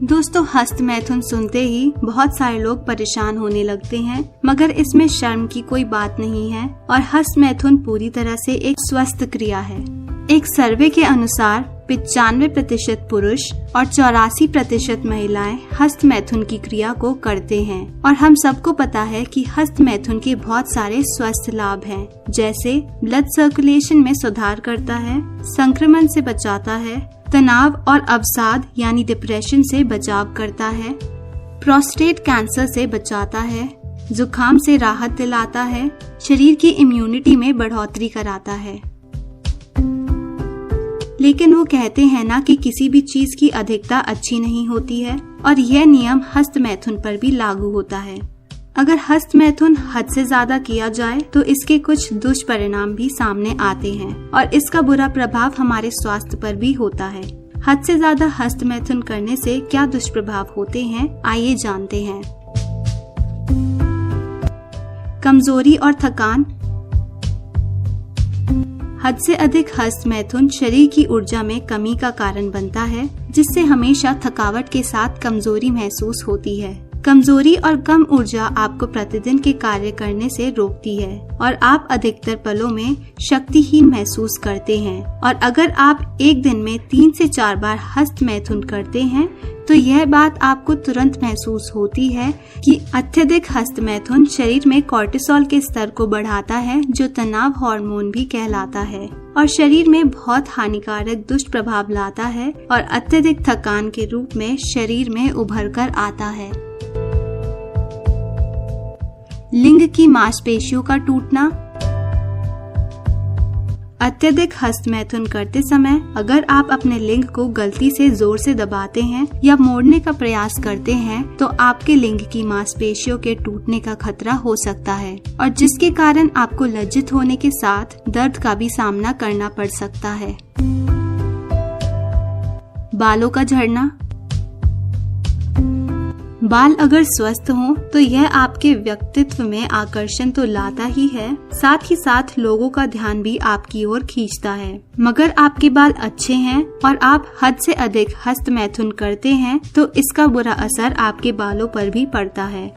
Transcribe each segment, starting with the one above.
दोस्तों, हस्त मैथुन सुनते ही बहुत सारे लोग परेशान होने लगते हैं, मगर इसमें शर्म की कोई बात नहीं है और हस्त मैथुन पूरी तरह से एक स्वस्थ क्रिया है। एक सर्वे के अनुसार 95% पुरुष और 84% महिलाएं हस्त मैथुन की क्रिया को करते हैं और हम सबको पता है कि हस्त मैथुन के बहुत सारे स्वस्थ लाभ हैं, जैसे ब्लड सर्कुलेशन में सुधार करता है, संक्रमण से बचाता है, तनाव और अवसाद यानी डिप्रेशन से बचाव करता है, प्रोस्टेट कैंसर से बचाता है, जुकाम से राहत दिलाता है, शरीर की इम्यूनिटी में बढ़ोतरी कराता है। लेकिन वो कहते हैं ना कि किसी भी चीज की अधिकता अच्छी नहीं होती है और यह नियम हस्त मैथुन पर भी लागू होता है। अगर हस्त मैथुन हद से ज्यादा किया जाए तो इसके कुछ दुष्परिणाम भी सामने आते हैं और इसका बुरा प्रभाव हमारे स्वास्थ्य पर भी होता है। हद से ज्यादा हस्त मैथुन करने से क्या दुष्प्रभाव होते हैं, आइए जानते हैं। कमजोरी और थकान। हद से अधिक हस्त मैथुन शरीर की ऊर्जा में कमी का कारण बनता है, जिससे हमेशा थकावट के साथ कमजोरी महसूस होती है। कमजोरी और कम ऊर्जा आपको प्रतिदिन के कार्य करने से रोकती है और आप अधिकतर पलों में शक्तिहीन महसूस करते हैं। और अगर आप एक दिन में 3 से 4 बार हस्त मैथुन करते हैं तो यह बात आपको तुरंत महसूस होती है कि अत्यधिक हस्त मैथुन शरीर में कोर्टिसोल के स्तर को बढ़ाता है, जो तनाव हार्मोन भी कहलाता है और शरीर में बहुत हानिकारक दुष्प्रभाव लाता है और अत्यधिक थकान के रूप में शरीर में उभर कर आता है। लिंग की मांसपेशियों का टूटना। अत्यधिक हस्त मैथुन करते समय अगर आप अपने लिंग को गलती से जोर से दबाते हैं या मोड़ने का प्रयास करते हैं तो आपके लिंग की मांसपेशियों के टूटने का खतरा हो सकता है और जिसके कारण आपको लज्जित होने के साथ दर्द का भी सामना करना पड़ सकता है। बालों का झड़ना। बाल अगर स्वस्थ हों तो यह आपके व्यक्तित्व में आकर्षण तो लाता ही है, साथ ही साथ लोगों का ध्यान भी आपकी ओर खींचता है। मगर आपके बाल अच्छे हैं और आप हद से अधिक हस्त मैथुन करते हैं तो इसका बुरा असर आपके बालों पर भी पड़ता है।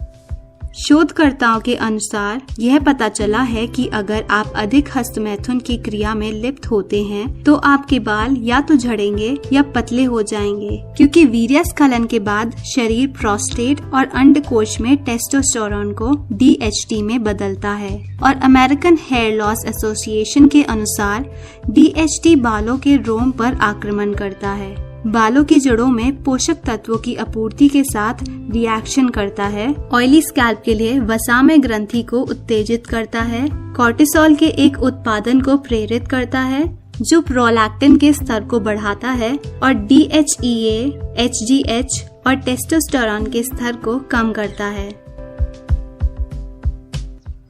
शोधकर्ताओं के अनुसार यह पता चला है कि अगर आप अधिक हस्त मैथुन की क्रिया में लिप्त होते हैं तो आपके बाल या तो झड़ेंगे या पतले हो जाएंगे, क्योंकि वीर्यस्खलन के बाद शरीर प्रोस्टेट और अंडकोश में टेस्टोस्टेरोन को DHT में बदलता है और अमेरिकन हेयर लॉस एसोसिएशन के अनुसार DHT बालों के रोम पर आक्रमण करता है, बालों की जड़ों में पोषक तत्वों की आपूर्ति के साथ रिएक्शन करता है, ऑयली स्कैल्प के लिए वसा में ग्रंथि को उत्तेजित करता है, कोर्टिसोल के एक उत्पादन को प्रेरित करता है जो प्रोलैक्टिन के स्तर को बढ़ाता है और DHEA, HGH और टेस्टोस्टेरोन के स्तर को कम करता है।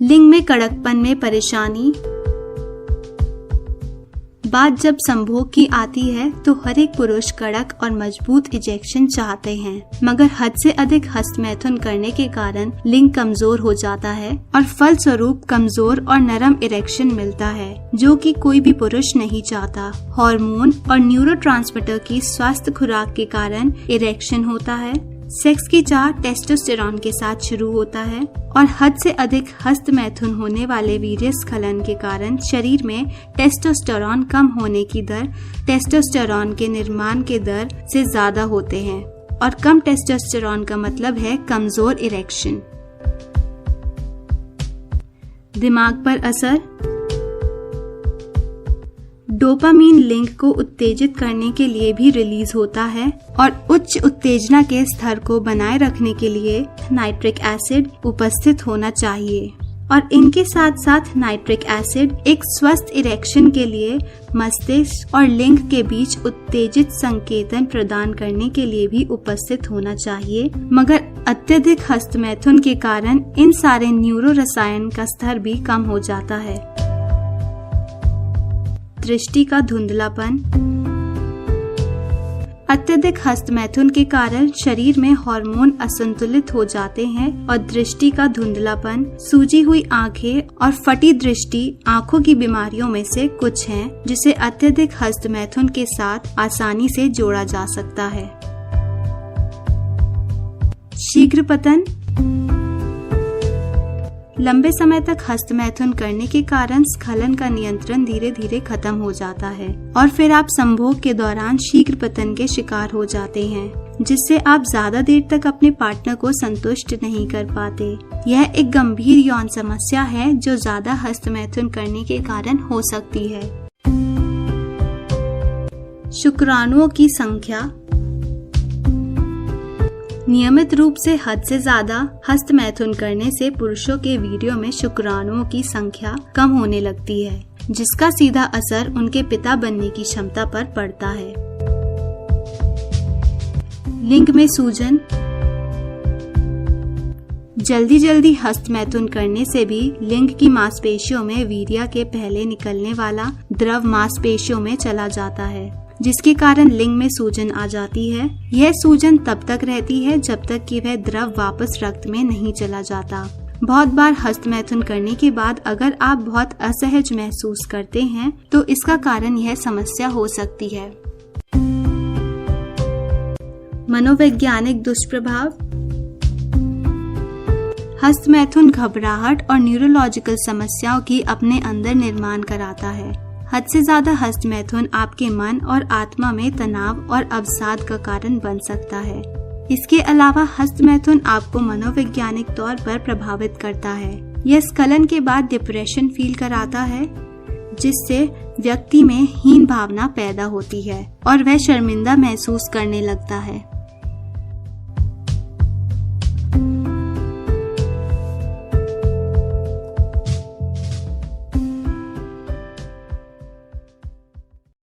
लिंग में कड़कपन में परेशानी। बात जब संभोग की आती है तो हर एक पुरुष कड़क और मजबूत इजेक्शन चाहते हैं, मगर हद से अधिक हस्त मैथुन करने के कारण लिंग कमजोर हो जाता है और फलस्वरूप कमजोर और नरम इरेक्शन मिलता है, जो कि कोई भी पुरुष नहीं चाहता। हार्मोन और न्यूरोट्रांसमीटर की स्वस्थ खुराक के कारण इरेक्शन होता है, सेक्स की चाह टेस्टोस्टेरोन के साथ शुरू होता है और हद से अधिक हस्त मैथुन होने वाले वीर्यस्खलन के कारण शरीर में टेस्टोस्टेरोन कम होने की दर टेस्टोस्टेरोन के निर्माण के दर से ज्यादा होते हैं और कम टेस्टोस्टेरोन का मतलब है कमजोर इरेक्शन। दिमाग पर असर। डोपामीन लिंग को उत्तेजित करने के लिए भी रिलीज होता है और उच्च उत्तेजना के स्तर को बनाए रखने के लिए नाइट्रिक एसिड उपस्थित होना चाहिए और इनके साथ साथ नाइट्रिक एसिड एक स्वस्थ इरेक्शन के लिए मस्तिष्क और लिंग के बीच उत्तेजित संकेतन प्रदान करने के लिए भी उपस्थित होना चाहिए, मगर अत्यधिक हस्त मैथुन के कारण इन सारे न्यूरो रसायन का स्तर भी कम हो जाता है। दृष्टि का धुंधलापन। अत्यधिक हस्त मैथुन के कारण शरीर में हार्मोन असंतुलित हो जाते हैं और दृष्टि का धुंधलापन, सूजी हुई आंखें और फटी दृष्टि आंखों की बीमारियों में से कुछ हैं, जिसे अत्यधिक हस्त मैथुन के साथ आसानी से जोड़ा जा सकता है। शीघ्र पतन। लंबे समय तक हस्तमैथुन करने के कारण स्खलन का नियंत्रण धीरे धीरे खत्म हो जाता है और फिर आप संभोग के दौरान शीघ्र पतन के शिकार हो जाते हैं, जिससे आप ज्यादा देर तक अपने पार्टनर को संतुष्ट नहीं कर पाते। यह एक गंभीर यौन समस्या है जो ज्यादा हस्तमैथुन करने के कारण हो सकती है। शुक्राणुओं की संख्या। नियमित रूप से हद से ज्यादा हस्तमैथुन करने से पुरुषों के वीर्यों में शुक्राणुओं की संख्या कम होने लगती है, जिसका सीधा असर उनके पिता बनने की क्षमता पर पड़ता है। लिंग में सूजन। जल्दी हस्तमैथुन करने से भी लिंग की मांसपेशियों में वीर्य के पहले निकलने वाला द्रव मांसपेशियों में चला जाता है, जिसके कारण लिंग में सूजन आ जाती है। यह सूजन तब तक रहती है जब तक कि वह द्रव वापस रक्त में नहीं चला जाता। बहुत बार हस्तमैथुन करने के बाद अगर आप बहुत असहज महसूस करते हैं तो इसका कारण यह समस्या हो सकती है। मनोवैज्ञानिक दुष्प्रभाव। हस्तमैथुन घबराहट और न्यूरोलॉजिकल समस्याओं की अपने अंदर निर्माण कराता है। हद से ज्यादा हस्तमैथुन आपके मन और आत्मा में तनाव और अवसाद का कारण बन सकता है। इसके अलावा हस्तमैथुन आपको मनोवैज्ञानिक तौर पर प्रभावित करता है। यह स्खलन के बाद डिप्रेशन फील कराता है, जिससे व्यक्ति में हीन भावना पैदा होती है और वह शर्मिंदा महसूस करने लगता है।